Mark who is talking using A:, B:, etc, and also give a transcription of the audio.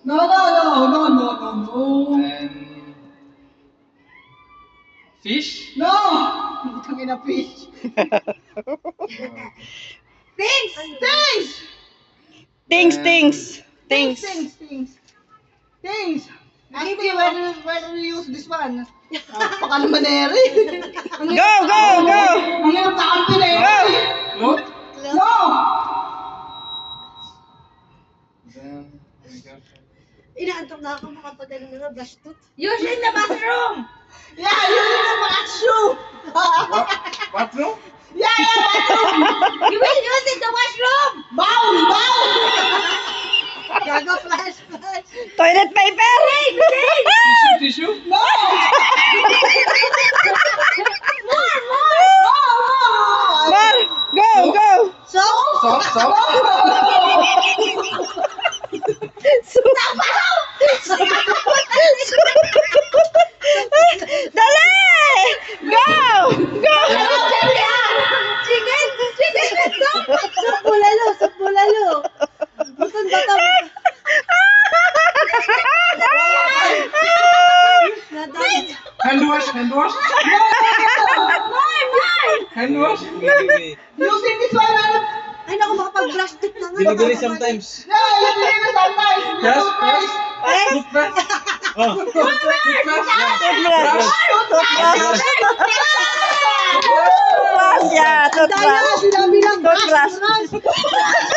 A: No, no, no, no, no, no, no.
B: Fish?
A: No! Tangin na fish. Things! Things!
C: Things, things, things.
A: Things, things. Things. Ask me whether you use this one. Pakalmaneri.
C: Go, go, go.
A: Ang hirap na kalmaneri.
B: Look.
A: No!
B: Then,
D: Inaantok na ako makapagaling na brush tooth.
E: Use in the bathroom!
A: Yeah, you need a bathroom.
B: bathroom?
A: Yeah, yeah, bathroom.
E: You will use in the washroom!
A: Bowl, bowl.
D: Gaga flash, flash.
C: Toilet paper.
B: Tissue?
A: No!
E: More, more!
C: Mar, go, go.
B: Soap? Soap?
C: Dali! Go! Go!
E: Chicken! Chicken!
D: Sa bulalo, sa bulalo. Butong bata. Nadali.
B: Hand wash? Hand wash? Hand wash?
A: Using this one, man.
D: Ay, naku, makapag-brush tooth na nga.
F: Binibili sometimes.
A: Yeah, you need it sometimes.
B: Yes,
A: Toothpaste.
B: yes. Toothpaste?
F: Oh.
B: Toothpaste?
C: Toothbrush. Toothbrush, yeah,
D: Dahil
C: toothbrush.
D: na, sinabi lang, brush,
C: Toothbrush.
D: brush.